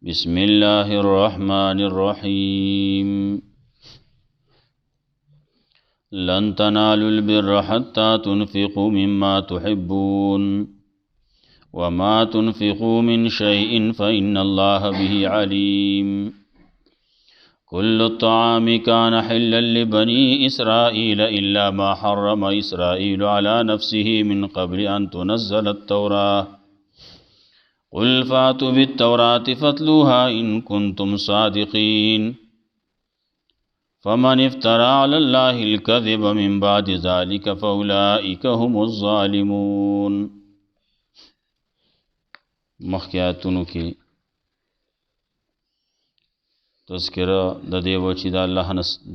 بسم الله الرحمن الرحيم لن تنالوا البر حتى تنفقوا مما تحبون وما تنفقوا من شيء فإن الله به عليم كل الطعام كان حلا لبني إسرائيل إلا ما حرم إسرائيل على نفسه من قبل أن تنزل التوراة قل فاتوا بالتوراة فاتلوها إن كنتم صادقين فمن افترى على الله الكذب من بعد ذلك فأولئك هم الظالمون. مخکیاتونو کې تذکرہ د دې و چې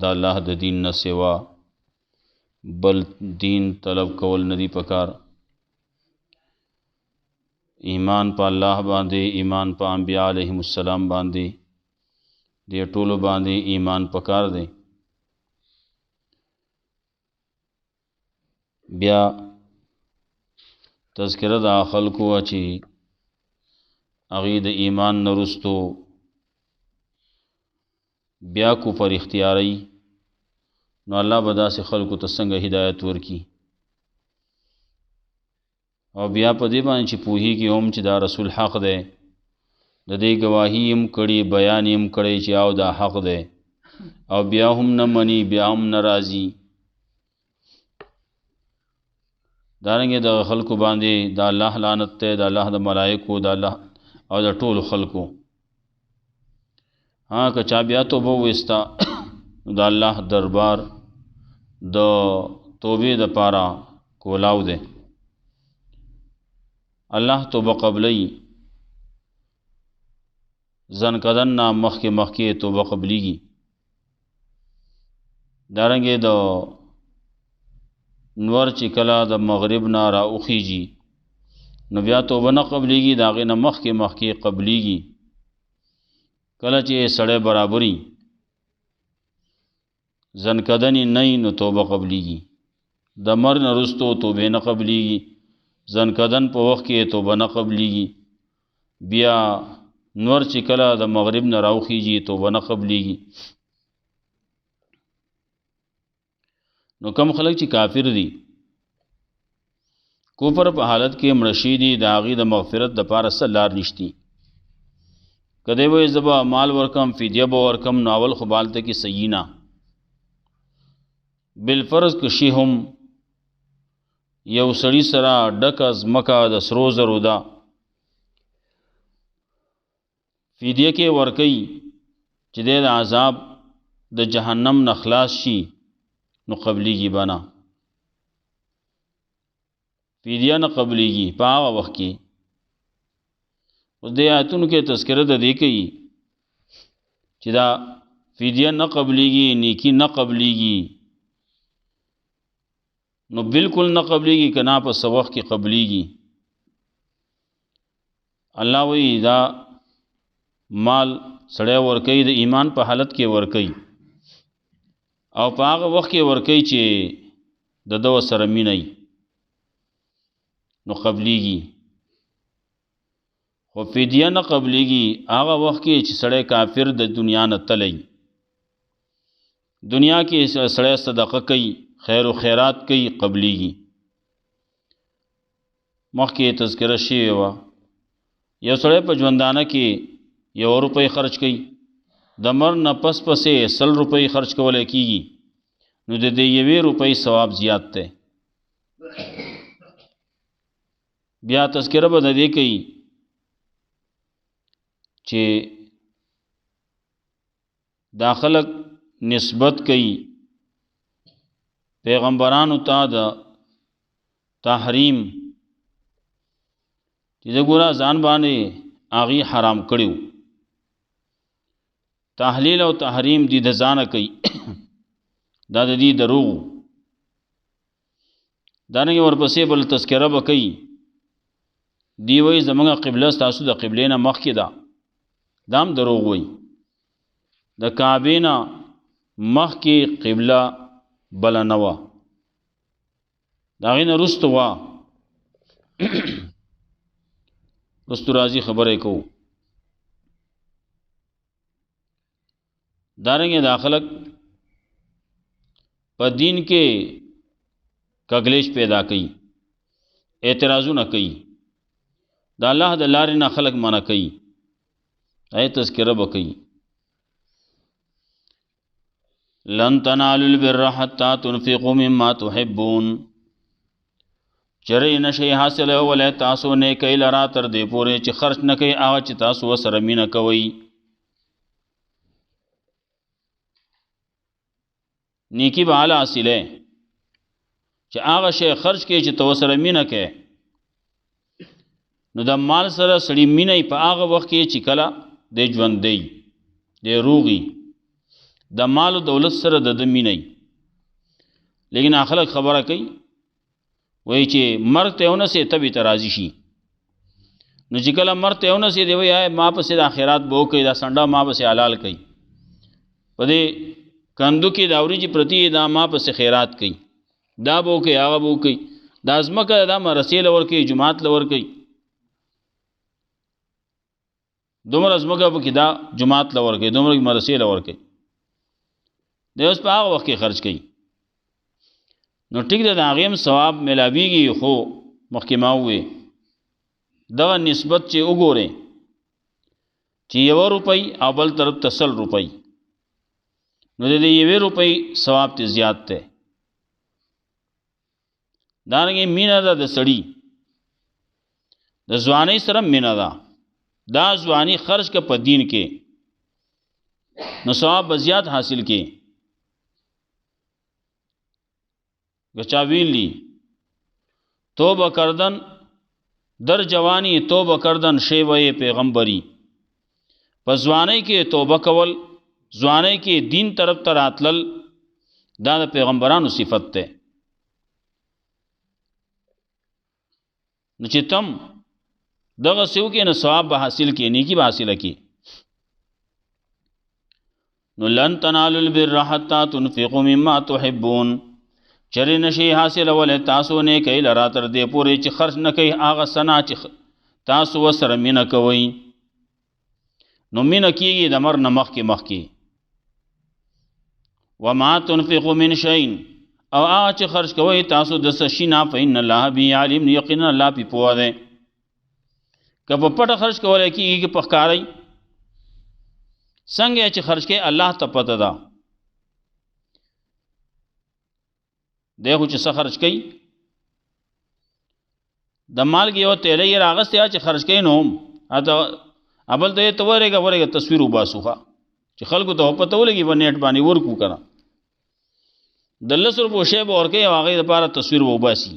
د الله د دین نه سوا بل دین طلب کول ندی پکار. ایمان په الله باندې، ایمان په انبیاء علیهم السلام باندې، دې ټولو باندې ایمان پکار دی. بیا تذکرہ د خلکو چې هغوی د ایمان نه وروستو بیا کفر اختیاروي، نو الله به داسې خلکو ته څنګه هدایت ورکي، او بیا په دې باندې چې پوهیږي هم چې دا رسول حق دی، د دې گواهی هم کړي، بیان هم کړی چې او دا حق دی، او بیا هم نه مني، بیا هم نه راځي. دارنګه د خلکو باندې د الله لعنت دی، د الله د ملائکو، د الله او د ټولو خلکو. ها که چا بیا توبه وستا د الله دربار د توبې د پاره کولاو دی، الله توبه قبلی زن کدن نا مخی توبه قبلیگی. دارنگه دا نور چی کلا دا مغرب نا را اخیجی نو بیا توبه نا قبلیگی، داغی نا مخی قبلیگی. کلا چی سڑے برابری زن کدنی نئی نو توبه قبلیگی، دا مر نرستو توبه نا قبلیگی، زن کدن په وخت کې توبه نه قبلیږي، بیا نور چې کله د مغرب نه راوخیږي توبه نه قبلیږي. نو کم خلک چې کافر دي، کفر په حالت کې مړشي دي، د هغې د مغفرت دپاره څه لار نشتی. که دی وایي زه به مال ورکم، فدیه به ورکم، نو اول خو به هلته کې صحیح نه. بالفرض که شي هم یو سړی سره ډکه ځمکه د سرو زرو ده، فدیه کې ورکوي چې دی د عذاب د جهنم نه خلاص شي، نو قبلیږي به نه، فدیه نه قبلیږي په هغه وخت کې. اوس دې آیتونو کې تذکره د دې کوي چې دا فدیه نه قبلیږي، نیکی نه قبلیږي، نو بالکل نه قبلیږي که نه په څه وخت کې قبلیږي. الله وایي دا مال سړی ورکوي د ایمان په حالت کې ورکوي، او په هغه وخت کې ورکوي چې د ده سره مینه وي، نو قبلیږي. خو فدیه نه قبلیږي هغه وخت کې چې سړی کافر د دنیا نه تلی، دنیا کې سړی صدقه کوي، خیر و خیرات کوي، قبلیږي. مخکې تذکره شوې وه، یو سړی په ژوندانه کې 1 روپۍ خرچ کوي، د مر نه پس پسې 100 روپۍ خرچ کولی کېږي، نو د دې 1 روپۍ ثواب زیات دی. بیا تذکره به د دې کوي چې دا خلک نسبت کوي پیغمبرانو ته د تحریم، چې د ګوره ځان باندې هغې حرام کړي، تحلیل او تحریم دي د ځانه کوي، دا د دې دروغ. دارنګې ورپسې بل تذکره به کوي، دی وایي زموږ قبله ستاسو د قبلې نه مخکې ده، دا هم دروغ وایي. د کعبې نه مخکې قبله بله نه وه، د هغې نه وروسته وه. رستو راځي خبره کوو. دارنګ دا خلق په دین کې کګلیش پیدا کوي، اعتراضونه کوي، د الله د لارې نه خلق منع کوي، ای تذکره به کوي. لن تنالوا البر حتى تنفقوا مما تحبون، چرې نشي حاصل ولې تاسو نه کوي لرا تر دې پورې چې خرچ نه کوي هغه چې تاسو سره مینه کوي. نیکی به اعلی حاصله چې هغه شی خرچ کوي چې تو سره مینه کوي. نو د مال سره سړی مینه په هغه وخت کې چې کله د ژوند دی د روغي د مال او دولت سره د مینه. لیکن اخلاق خبره کوي وای چې مرګ ته ونه سي تبي ترازی شي. نو چې کله مرګ ته ونه سي دی وای ما په سي د اخرات بو کوي دا سنډا ما په سي حلال کوي په دې کندو کې دا اوري چې پرتی دا ما په سي خیرات کوي دا بو کوي هغه بو کوي دا ازمکه دا مرسیل ور کوي جماعت لور کوي دومره ازمکه په کې دا جماعت لور کوي دومره مرسیل ور کوي د اوس په هغه وخت کې خرج کوي. نو ټیک ده د هغې ثواب ملاویږي خو مخکې ما ووې دغه نسبت چې وګورئ چې 1 روپۍ او بل طرف ته 100 روپۍ نو د دې 1 روپۍ ثواب ته زیات دی. دارنګې مینه ده د سړي د ځوانۍ سره مینه ده دا ځواني خرج که په دین کې نو ثواب به زیات حاصل کې. گچا ویلی توبه کردن در جوانی توبه کردن شیوه پیغمبری. پس ځوانۍ کې توبه کول ځوانۍ کې دین طرف ته راتلل دا د پیغمبرانو صفت ده. نو چې تم دغه سیو کې نه ثواب به حاصل کې نیکی به حاصله کې. نو لن تنالوا البر حتى تنفقوا مما تحبون چرې نشي حاصل ولې تاسو نه کوي لرا تر دې پورې چې خرج نه کوي هغه سنا چې تاسو وسره مینه کوي. نو مینه کېږي د مر نه مخکې وما تنفقوا من شيء او هغه چې خرج کوي تاسو د څه شي نه فإن الله به علیم یقینا الله پې پوه دی. که په پټه خرج کولی کېږي په ښکارئ څنګه چې خرج کوي الله ته پته ده دی خو چې څه خرج کوي د مالګې یو تیلی یې راغستی چې خرج کوي نو ابل ته یې ته ورېږه تصویر وباسوخه چې خلکو ته پته ولګي په نیټ باندې ورکو که نه د 10 روپو شی به ورکوي او هغې دپاره تصویر به وباسي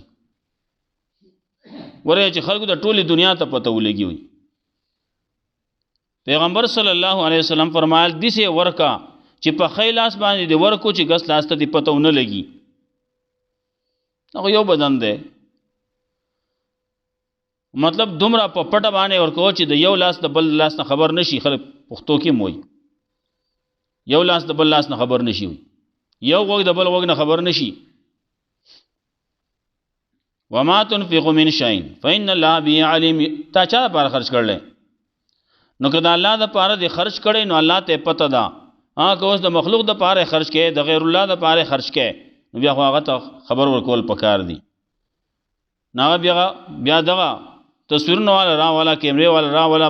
ورېږه چې خلکو ته ټولې دنیا ته پته ولګي وي. پیغمبر صلی الله علیه وسلم فرمایل داسې ورکه چې په ښی لاس باندې دې ورکو چې ګس لاس ته دې پته ونه لګي. هغه یو بدن دی مطلب دومره په پټه باندې ورکو چې د یو لاس د بل لاس نه خبر نشي. خلک پښتو کې موي یو لاس د بل لاس نه خبر نشي یو غوږ د بل غوږ نه خبر نشي. وما تنفقوا من شيء فإن الله به علیم. تا چا لپاره خرج کړلی نو که د الله دپاره دې خرج کړی نو الله ته پته ده. که اوس د مخلوق دپاره خرج کوې د غیر الله دپاره خرج کوې نو بیا خو هغه ته خبر ورکول پکار دي. نو هغه بیا دغه تصویرونه والا راوله کیمرې والا راوله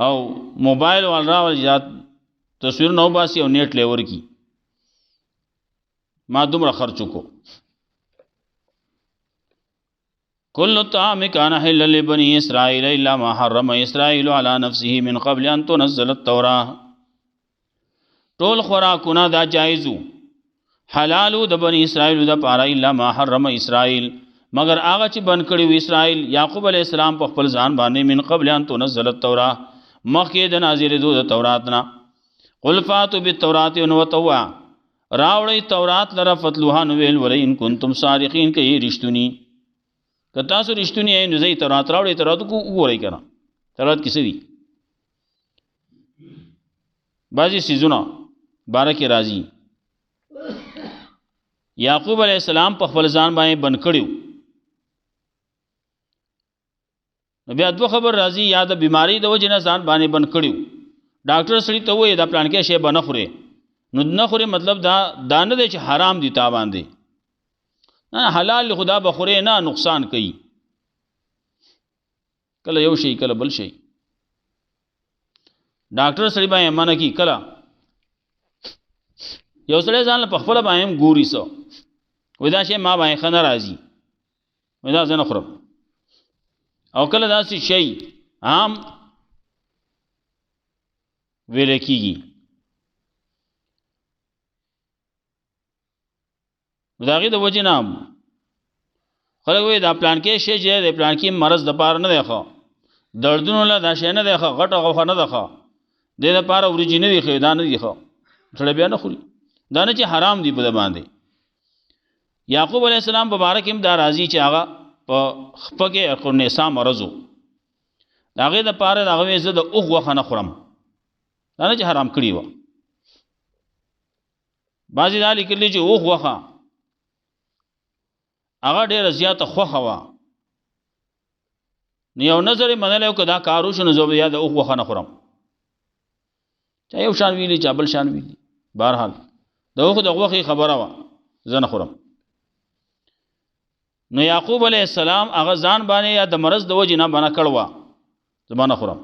او موبایل والا راوله یا تصویرونه وباسي او نیټ لی ورکي ما دومره خرچ وکړو. كل الطعام كان حلا لبني إسرائيل إلا ما حرم إسرائيل على نفسه من قبل أن تنزل التوراة. ټول خوراکونه دا جایزو حلالو د بني اسرائیل د پاره الا ما حرم اسرائیل مگر هغه چې بن کړی و اسرائیل یعقوب علی السلام په خپل ځان باندې من قبل ان تنزل التوراة مخکې د نازلېدو د تورات نه. قل فاتوا بالتوراة وتوا راوړی تورات لره فتلوها نو ویل ولئ ان کنتم صادقین که یې رښتونی که تاسو رښتونی یې نو ځئ تورات راوړئ تورات وګورئ که نه تورات کې څه دي. بعضې څیزونه باره کې راځي یعقوب علیہ السلام په خپل ځان باندې بند کړیو نو بیا دوه خبر راځي یا د بیماری د وجې نه ځان باندې بند کړیو ډاکټر سړي ته وایي دا پلان کې شی به نه خورې نو نه خوري مطلب دا نه دی چې حرام دي تا باندې، نه حلال خدا بخوري نه نقصان کوي، کله یو شي کله بل شي. ډاکټر سړي باندې منع کی، کله یو سړی ځان په خپل باندې ګوري سو وای دا شی ما باندې خنه راځي وای دا زنه خورم، او کله داسې شی عام ویل کیږي. دا غي د وجه نام خلک وای دا پلان کې شی چې د پلان کې مرض د پاره نه دی خو دردونو له دا شی نه دی خو غټه غوخه نه ده خو د لپاره اوریجینل دی خو دا نه دی خو سره بیا نه خوري، دا نه چې حرام دی په باندې. یعقوب علیہ السلام مبارک هم دا راضی چې هغه په خپګه قرنیسا مرزو دا غي د پاره دا غوې زه د اوغ وخه نه خورم، دا نه چې حرام کړی و. بعضی دا لیکلي چې اوغ وخه هغه ډیره زیاته خوخه وا، نو یو نظر منلو که دا کارو شنو زو یا د اوغ وخه نه خورم، چا یو شان ویلی چا بل شان ویلی، بهرحال د اوغ د غوخه خبره وا زه نه خورم. نو یعقوب علیہ السلام هغه ځان باندې یا د مرض د وجې نه بنا کړوا زبانه خورم.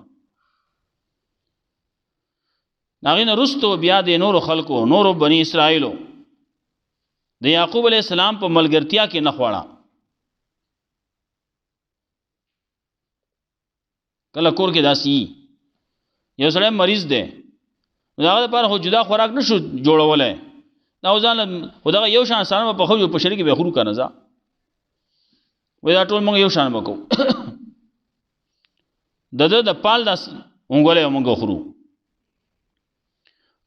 هغې نه رستو بیا د نورو خلکو نورو بني اسرائیلو د یعقوب علیہ السلام په ملګرتیا کې نه خوړه. کله کور کې داسې یو سړی مریض دی نو هغه لپاره خو جدا خوراک نشو جوړولی، دا ځان خو دغه یو شان سره په خو په شری کې به خورو کنه ځه وای دا ټول موږ یو شان وکړو د پال داس اونګولې موږ خورو.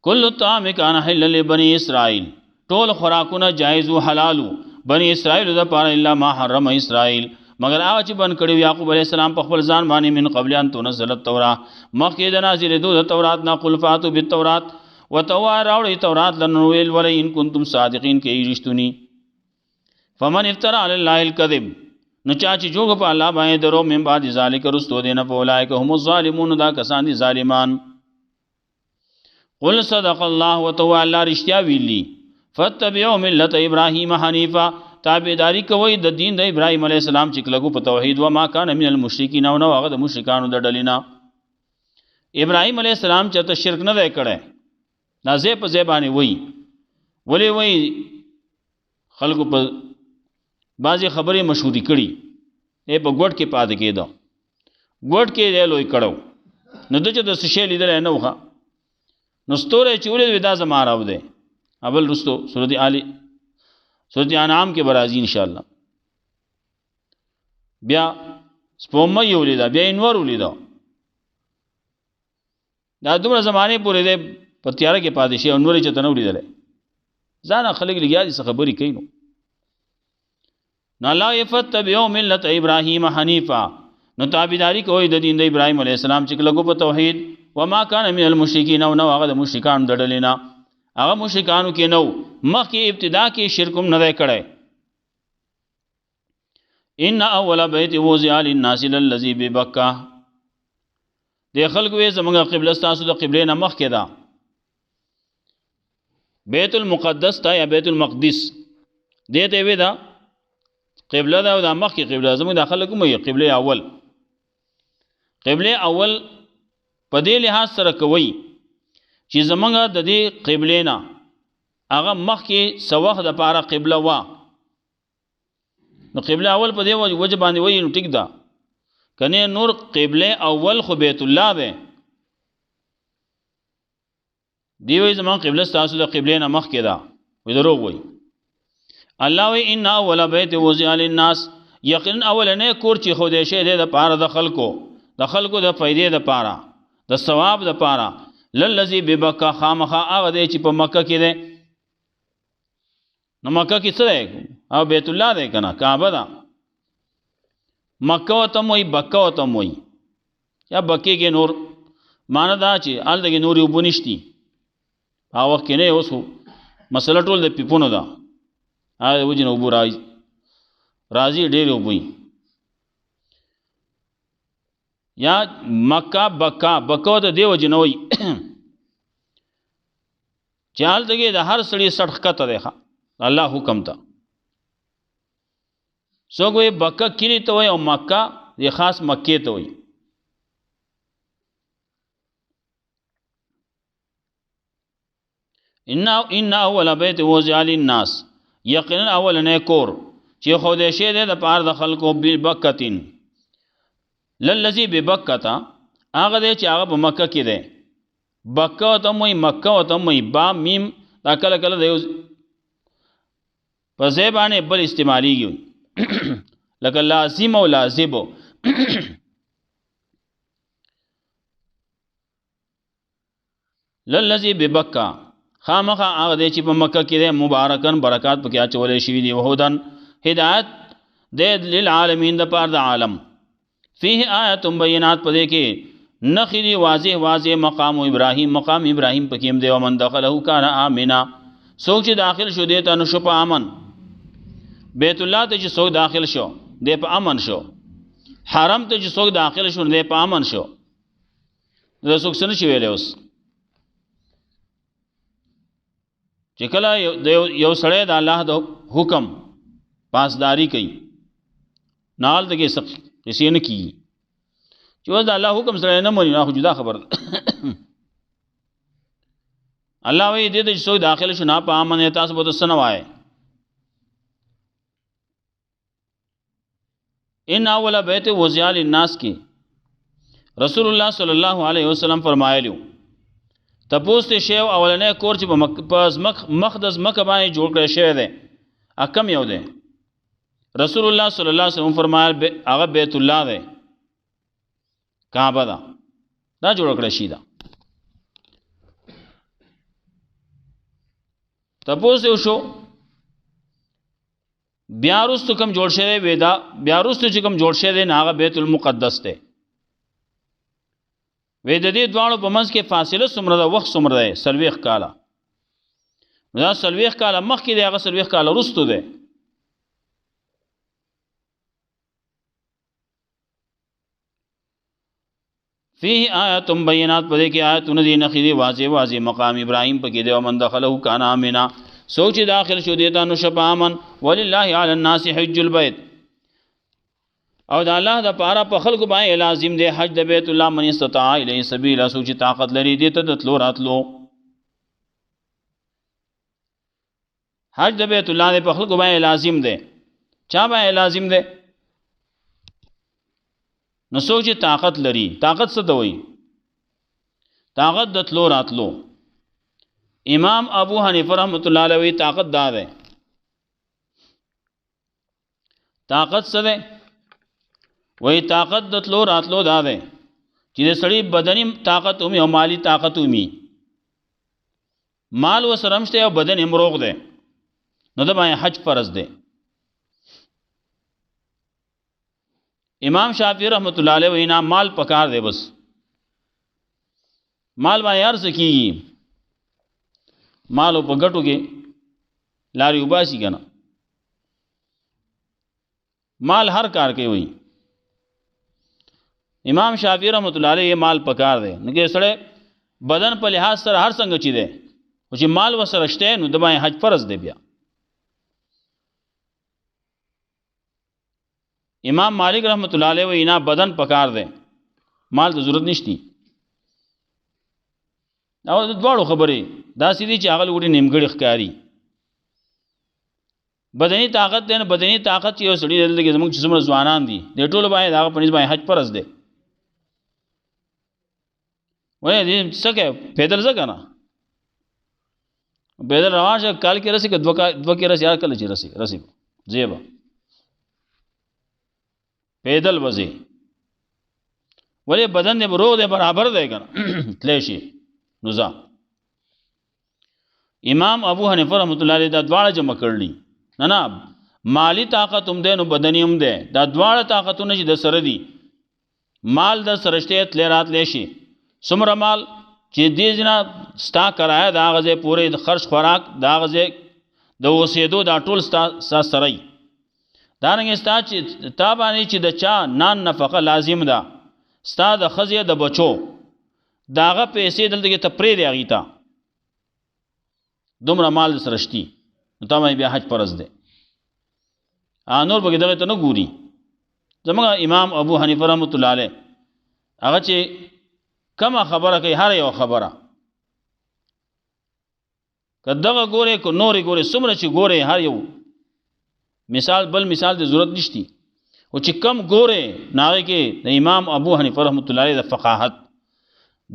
کل الطعام کان حل لبنی اسرائیل، ټول خوراکونه جایز او حلالو بنی اسرائیل د پاره الا ما حرم اسرائیل، مگر هغه چې بن کړي یعقوب علیہ السلام په خپل ځان باندې من قبل ان تنزل التوراۃ، مخکې د نازل د تورات نه قل فاتوا بالتوراۃ وتوا راوړی تورات لنویل ولئ ان کنتم صادقین کې رښتونی. فمن افترى علی الله الكذب، نو چا چې جوګ په الله باندې درو من بعد ذالک رستو دینه په اولایک هم الظالمون، دا کسان دي ظالمان. قل صدق الله وتوا الله رښتیا ویلی، فتبعوا ملت ابراهیم حنیفا، تابعداری کوي د دین د ابراهیم علیه السلام چې کلګو په توحید و ما کان من المشرکین، او نو هغه د مشرکانو د ډلینا. ابراهیم علیه السلام چې ته شرک نه دی کړی، نازې په زبانه وای ولې وای خلکو په بعضی خبرې مشهوري کړي ای په ګوټ کې پاد کېده، ګوټ کې دی لوی کړو نو د چې د شې لیدل نه وخه نو ستوره چې ولې دا زما راو دی. اول رستو سورۃ انعام کې برازي ان شاء الله، بیا سپومه یو لیدا، بیا انور ولیدا، دا دومره زمانه پورې دی په تیاره کې پادشي او نور چې تنو لیدل ځان خلک لګیا دي خبرې کوي. نو لا یفتبعوا ملت ابراهیم حنیفا، نو تابعداری کوي د دین د ابراهیم علیه السلام چې لګو په توحید، وما کان من المشرکین، او نو هغه د مشرکانو د ډلې نه، هغه مشرکانو کې نو مخکې ابتدا کې شرکم نه کړی. ان اول بیت وضع للناس للذی ببکه، د خلکو یې زمونږ قبله ستاسو د قبلې نه مخکې ده، بیت المقدس ته یا بیت المقدس دې ته وې ده قبله ده، او د مخکې قبله زمونږ د خلکو مې قبله اول. قبله اول په دې لحاظ سره کوي چې زمونږ د دې قبلې نه هغه مخکې سوخ د پاره قبله وا، نو قبله اول په دې وجه باندې وایي نو ټیک ده، کنه نور قبله اول خو بیت الله ده، دی وی زمان قبله ستاسو د قبلې نه مخکې ده، وی دروغ وی. الله وی ان اول بیت وضع للناس، یقینا اولنې کور چې خو دې شه ده د پاره د خلکو د فائدې د پاره د ثواب د پاره، للذی ببکه خامخا هغه دی چې په مکه کې ده. نو مکه کې څه ده؟ او بیت الله ده کنه، کعبه ده. مکه وته موي بکه وته موي یا بکه کې نور معنا دا چې ال دغه نور یو بنشتي هغه وخت کې نه اوسو مسله ټول د پیپونو ده، هغه وجه نو بو راځي ډېر وبوي. یا مکه بکه ته دیو جنوي چال دګه د هر سړي سټخ کته دی الله حکم ته څوک وي بکه کلی ته وي او مکه دی خاص مکې ته وي ان اول بیت وضع للناس یقینا اول نه کور چې خو دې شه دې د پاره د خلکو ببکتین للذي ببکتا هغه دې چې هغه په مکه کې ده بکه ته مې مکه ته مې با میم دا کله کله دی په زبانه بل استعماليږي لکه لازم او لازم للذي ببکا خامخا هغه دی چې په مکه کې ده مبارکن برکات پکې اچولې شوی دی وهدن هدایت د للعالمین د پاره د عالم فيه آیات بینات پدې کې نخری واضح واضح مقام ابراهیم پکې هم دی او من دخله کان امنا سوچ داخل شو دی ته نو شو په امن بیت الله ته چې سوچ داخل شو دی په امن شو حرم ته چې سوچ داخل شو دی په امن شو زه سوچ سن شي ویلې اوس چې کله یو سړی د الله د حکم پاسداری کوي نال دغه څه کسی نه کی چې وځ الله حکم سره نه مونږ نه جدا خبر الله وی دې چې څو داخل شو نه په امن تاسو به تاسو وای ان اول بیت وضع للناس کی رسول الله صلی الله علیه وسلم فرمایلیو تپوس ته شی اولنې کور چې په مقدس مکه باندې جوړ کړی شوی دی اکم یو دی رسول الله صلی الله علیه وسلم فرمایل هغه بیت الله دی کعبه دا جوړ کړی شي دا تپوس یو شو بیا وروسته کوم جوړ شوی وی دا بیا وروسته چې کوم جوړ شوی دی هغه بیت المقدس دی وې د دې دواړو په منځ کې فاصله څومره ده وخت څومره دی 40 کاله دا 40 کاله مخکې دی هغه 40 کاله وروسته دی فيه آیات بینات پدې کې آیاتونه دي نخري واضح واضح مقام ابراهیم پکې دی او من دخله کان امنا سوچ داخل شو دیتا نو شپ امن ولله علی الناس حج البيت او د الله د پاره په خلکو باندې لازم دی حج د بیت الله من استطاع الیه سبیلا سوچ طاقت لري دی ته د تلو راتلو حج د بیت الله په خلکو باندې لازم دی چا باندې لازم دی نو سوچ طاقت لري طاقت څه ته وایي طاقت د تلو راتلو امام ابو حنیفه رحمۃ اللہ علیہ طاقت دا ده طاقت څه ده وای طاقت د تلو راتلو دا ده چې د سړی بدني طاقت اومي او مالی طاقت اومي مال و سرمشته او بدن امروغ ده نو د باندې حج فرض ده امام شافعی رحمۃ اللہ علیہ وینا مال پکار دے بس مال باندې یار سکیږي مالو په ګټو کې لاري وباسي کنه مال هر کار کوي وي امام شافعی رحمۃ اللہ علیہ مال پکار دے نو کې سره بدن په لحاظ سره هر څنګه چي دے او چې مال وسره شته نو د باندې حج فرض دی بیا امام مالک رحمۃ اللہ علیہ وینا بدن پکار دے مال د ضرورت نشتی او د دواړو خبرې دا سیدی چې هغه وړي نیمګړی ښکاری بدني طاقت دی نه بدني طاقت چې یو سړي دلته زموږ چې څومره ځوانان دي د ټولو باندې هغه په نسبت حج فرض دی وای دې څه کوي پیدل ځه کنه پیدل روان شه کال کې رسي که دوه کې رسي یا کله چې رسي زیبا پیدل وځي ولې بدن دې روغ دی برابر دی کنه تلی شي نوزا امام ابو حنیفه رحمۃ اللہ علیہ دا دواړه جمع کړلی نه مالی طاقت هم ده نو بدنی هم ده دا دواړه طاقتونه چې د سره دي مال د سرشته تل راتلی شي څومره مال چې دې جنا ستا کرایه دا غزه پوره د خرج خوراک دا غزه د اوسېدو دا ټول ستا سره دا رنګ ستا چې تا باندې چې د چا نان نفقه لازم ده ستا د خزیه د بچو داغه پیسې دلته ته پرې دی اغیتا دومره مال سره شتي نو تا باندې بیا حج فرض دی نور پکې دغه ته نه ګوري زموږ امام ابو حنیفه رحمۃ اللہ علیہ هغه چې کومه خبره کوي هر یو خبره که دغه ګوره کو نورې ګوره څومره چې ګوره هر یو مثال بل مثال د ضرورت نشتی او چې کم ګوره ناغه کې د امام ابو حنیفه رحمۃ اللہ علیہ د فقاهت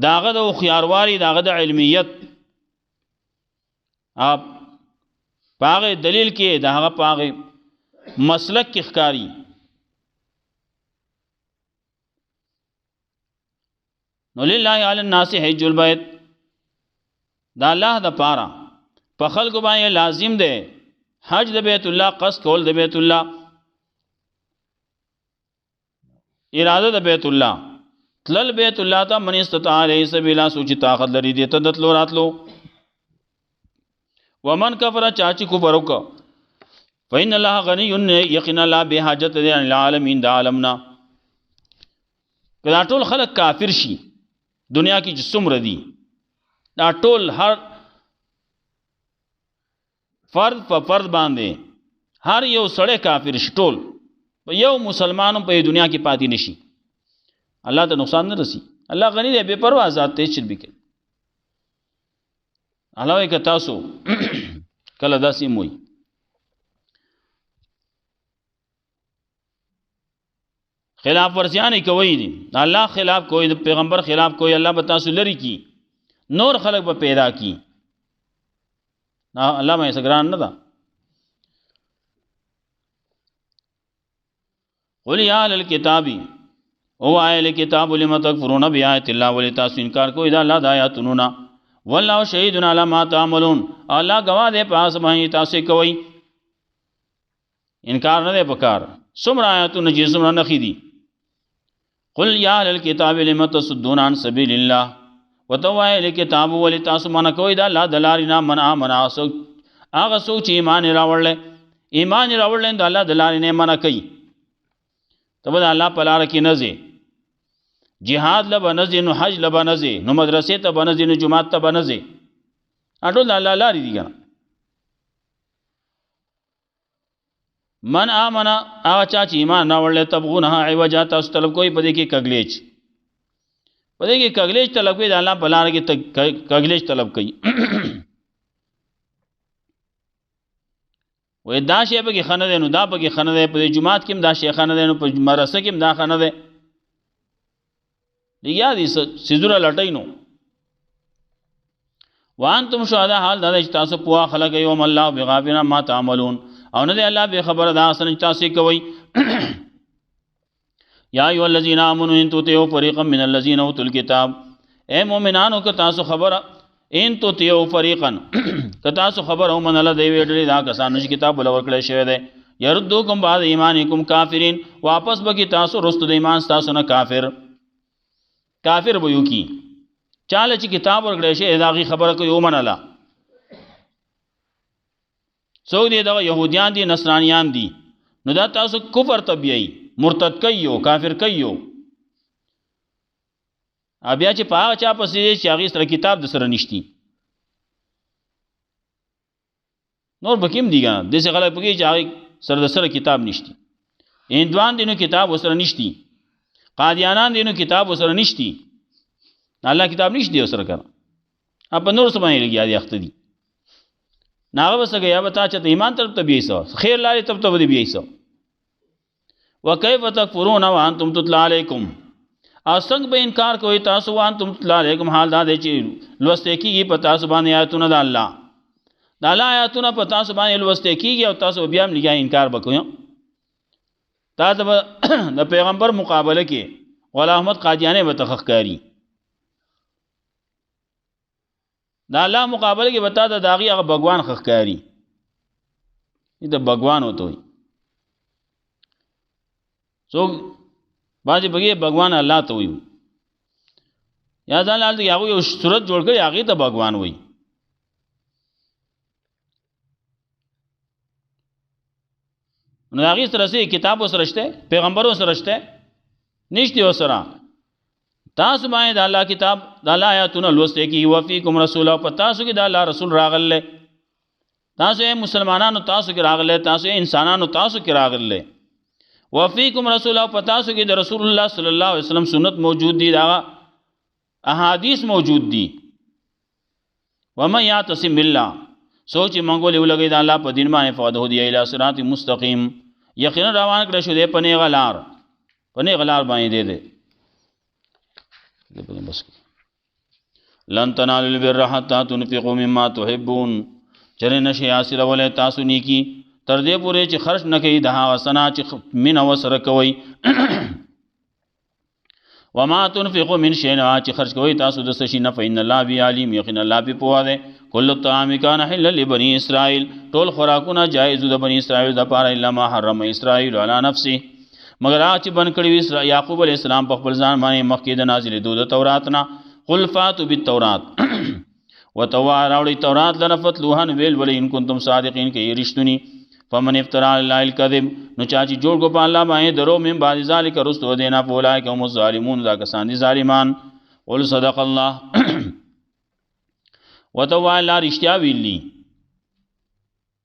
داغه د خياروالي داغه د علمیت آپ پاغه دلیل کې داغه پاغه مسلک کې ښکاری نو لله علی الناس حج البیت دا الله د پاره په خلکو باندې لازم دی حج د بیت الله قصد کول د بیت الله اراده د بیت الله تلل بیت الله ته من استطاع علیه سبیلا سوچ طاقت لري دې ته دتلو راتلو ومن کفر چاچی کفر وکړه فإن الله غنی یقینا لا به حاجت دی العالمین د عالمنا کله ټول خلق کافر شي دنیا کې چې څومره دي دا ټول هر فرد په فرد باندې هر یو سړی کافر شي ټول یو مسلمانوں په دنیا کې پاتې نشي الله ته نقصان نه رسی الله غنی دی بے پروا ذات ته چل بکې الله یک تاسو کله داسې موي خلاف ورزیان کوي دي الله خلاف کوي د پیغمبر خلاف کوي الله به تاسو لري کی نور خلق به پیدا کی الله مې سګران نه ده قل یا اهل الكتاب او اهل الكتاب لم تکفرون بآیات الله ولتاسو انکار کوي دا الله د آیاتونو نه والله شهید علی ما تعملون الله گواه دی پاس باندې تاسو کوي انکار نه دی پکار څومره آیاتونه چې څومره نخې دي قل یا اهل الكتاب لم تصدون عن سبیل الله وتوای الكتاب ولتاسو من کوي دا الله دلارینا من امن اسو هغه سوچ ایمان راوړل دا الله دلارینه من کوي تبه الله په لار کې نزي جهاد لبا نزي نو حج لبا نزي نو مدرسې ته بنزي نو جماعت ته بنزي اټول الله لاري دي ګان من آمنا هغه چا چې ایمان راوړل تبغونها عوجا تاسو طلب کوئی پدې کې کګلیچ طلب کوي د الله په لار کې کګلیچ طلب کوي وې دا شی په کې خنه ده نو دا په کې خنه ده په جماعت کې دا شی خنه ده نو په مدرسه کې دا خنه ده لګیا دي سيزوره لټای نو وانتم شهدا حال دا چې تاسو په خلق یوم الله بغافر ما تعملون او نه دی الله به خبر دا سن تاسو کوي یا ایو الذین آمنوا ان تطیعوا فریقا من الذین اوتوا الكتاب اے مومنانو که تاسو خبر ان تطیعوا فریقا که تاسو خبر او من الله دی ویډلی دا کسانو چې کتاب ولور کړی شوی دی يردوکم بعد ایمانکم کافرین واپس بکی تاسو رستو د ایمان تاسو نه کافر بو کی چاله چې کتاب ورکړی شي داغي خبره کوي او من الله څو دي دا يهوديان دي نصرانيان دي نو دا تاسو کفر تبيي مرتد کيو کافر کيو بیا چې پاغه چا پسې چې هغه سره کتاب د سره نشتی نور بکیم دیګا د څه غلط پکې چې هغه سره د سره کتاب نشتی هندوان دینو کتاب وسره نشتی قادیانان دینو کتاب وسره نشتی الله کتاب نشتی وسره کړه اپ نور سمای لګیا دي اخته دي ناغه وسګه یا بتا چې ایمان طرف ته بیسو خیر لاري طرف ته ودی بیسو وکيف تکفرون وانتم تتلى علیکم اسنګ به انکار کوي تاسو وانتم تتلى علیکم حال دا دی چې لوسته کیږي په تاسو باندې آیاتونه د الله د الله آیاتونه په تاسو باندې لوسته کیږي او تاسو بیا هم لګیا انکار وکوي تاسو د پیغمبر مقابله کې غلام احمد قادیانی به تخکاری دا الله مقابله کې بتا د داغي هغه بګوان خخکاری دا بګوان وته وي څو باندې بګي بګوان الله ته وي یا ځان لال دی هغه یو صورت جوړ کړي هغه ته بګوان وي نو هغه سره سي کتاب وسرهشته پیغمبرو سرهشته نشته وسره تاسو باندې د الله کتاب د الله آیاتونه لوسته کی وفیکم رسول او تاسو کې د الله رسول راغله تاسو مسلمانانو تاسو کې راغله، تاسو انسانانو تاسو کې راغله. وفیکم رسول او پتاسو کې د رسول الله صلی الله علیه وسلم سنت موجود دي، دا احادیث موجود دي. ومن یعتصم بالله سوچ منګول ولګي د الله په دین باندې فقد هدی الی صراط مستقیم، یقینا روان کړه شو دې پنه غلار باندې دې بس. لن تنالوا البر حتى تنفقوا مما تحبون، چرې نشي حاصل ولې تاسو نیکی تر دې پورې چې خرج نه کوي د هغه سنا چې مینه وسره کوي. وما تنفقوا من شيء، چې خرج کوي تاسو د څه شي نه، فإن الله به علیم، یقینا الله به پوهه ده. کل الطعام کان حلا لبني اسرائیل، ټول خوراکونه جایز د بنی اسرائیل د پاره، الا ما حرم اسرائیل علی نفسه، مگر هغه چې بن کړی وي یعقوب علیہ السلام په خپل ځان باندې مخکې د نازلېدو د تورات نه. قل فاتوا بالتورات وتوا راوړي تورات لره فتلوها ویل ولې ان کنتم صادقین کې رښتونی. فمن افترا علی الله الکذب، نو چا چې جوړ کو په الله باندې درو من بعد ذلک رستو دینا فولای کوم الظالمون، دا کسان دي ظالمان. قل صدق الله وتوا الله رښتیا ویلی.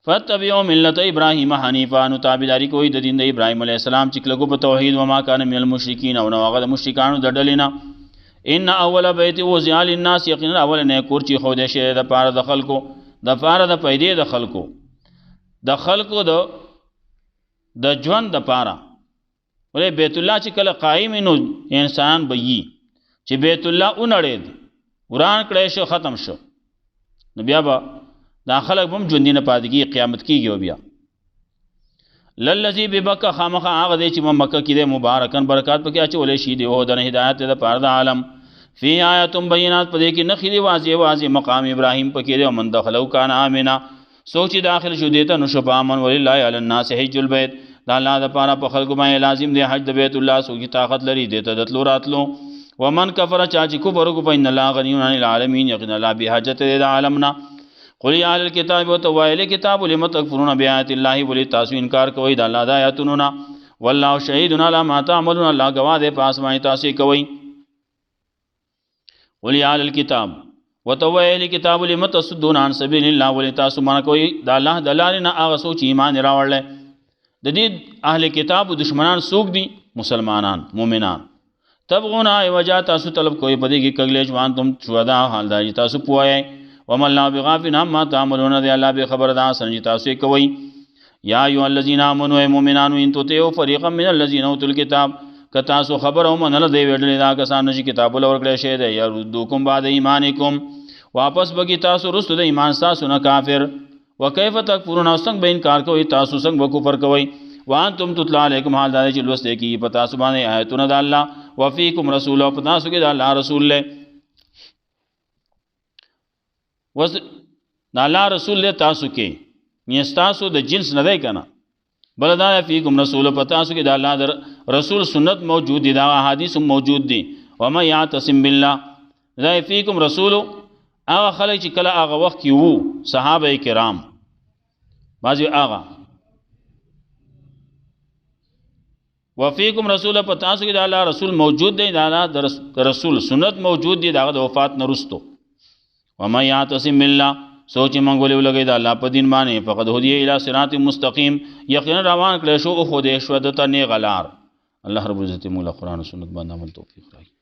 فتبعوا ملت ابراهیم حنیفا، نو تابعداري کوي د دین د ابراهیم علیه السلام چې کلګو په توحید، وما کان من المشرکین، او نو هغه د مشرکانو د ډلې نه. ان اول بیت وضع للناس، یقینا اول نه کور چې خو دې شه د پاره د خلکو، د پاره د پیدې د خلکو، د خلکو د ژوند د پاره. ولې بیت الله چې کله قائم نو انسان به یي چې بیت الله اونړید وران کړی شو ختم شو، نو بیا به دا خلک هم ژوندي نه پاتې کېږي، قیامت کېږي. بیا للذي ببکه خامخا هغه دی چې مکه کې دی مبارکن برکات پکې اچولی شي دی، او د هدایت د پاره د عالم. فی آیات بینات، په دې کې نښې دي واضح مقام ابراهیم پکې دی. او من دخلو کان آمنا، څوک چې داخل شو دیته نو شو په امن. ولله علی الناس حج البیت، دا الله د پاره په خلکو باندې لازم دی حج د بیت الله، څوک چې طاقت لري دیته د تلو راتلو. ومن کفر، چا چې کفر وکړو، فإن الله غنی عن العالمین، یقینا الله بې حاجت دی د عالمنا. قل یا اهل الکتاب وتوایل کتاب لم تکفرون بآیات الله، ولی تاسو انکار کوئ د الله د آیاتونو نه. والله شهید علی ما تعملون، الله گواه دی په اسماء تاسو کوئ. قل یا اهل الکتاب وتوایل کتاب لم تصدون عن سبیل الله، ولی تاسو منع کوئ د الله د لارې نه هغه څوک چې ایمان راوړل. د دې اهل کتاب دشمنان څوک دي؟ مسلمانان مؤمنان. تبغون عوجا، تاسو طلب کوئ په دې کې کګلې ځوان تم شهدا، حال دا چې تاسو پوهیږئ. وما الله بغافل عما تعملون، دی الله به خبر ده سن تاسو کوي. یا ایها الذین آمنوا، مؤمنان ان تطیعوا فریقا من الذین اوتوا الکتاب، که تاسو خبر او منل دی ویډل دا کسان چې کتاب ول ورکړی شه دی، یا ردوکم بعد ایمانکم، واپس بگی تاسو رستو د ایمان تاسو نه کافر. وکيف تکفرون، او څنګه به انکار کوي تاسو، څنګه به کفر کوي. وانتم تتلا علیکم، حال دا چې لوسته کی پتا سو باندې آیاتونه د الله. وفیکم رسول، او پتا سو کې د الله رسول له وس د الله رسول له تاسو کې میستاسو د جنس نه دی کنه، بل دا فیکم رسول، پتا سو کې د الله در رسول سنت موجود دي، دا احادیث موجود دي. وما یعتصم بالله، دا فیکم رسول هغه خلک چې کله هغه وخت کې وو صحابه کرام، بعضی هغه وفیکم رسول، پتا سو کې د الله رسول موجود دی، دا الله رسول سنت موجود دي دا د وفات نه رستو. وما یعتصم بالله، سوچ منګولې ولګي د الله په دین باندې، فقد هدی الی صراط مستقیم، یقینا روان کړی شو او خو دې شو د ته نه غلار. الله رب العزت مولا قرآن و سنت باندې عمل توفیق راکړي.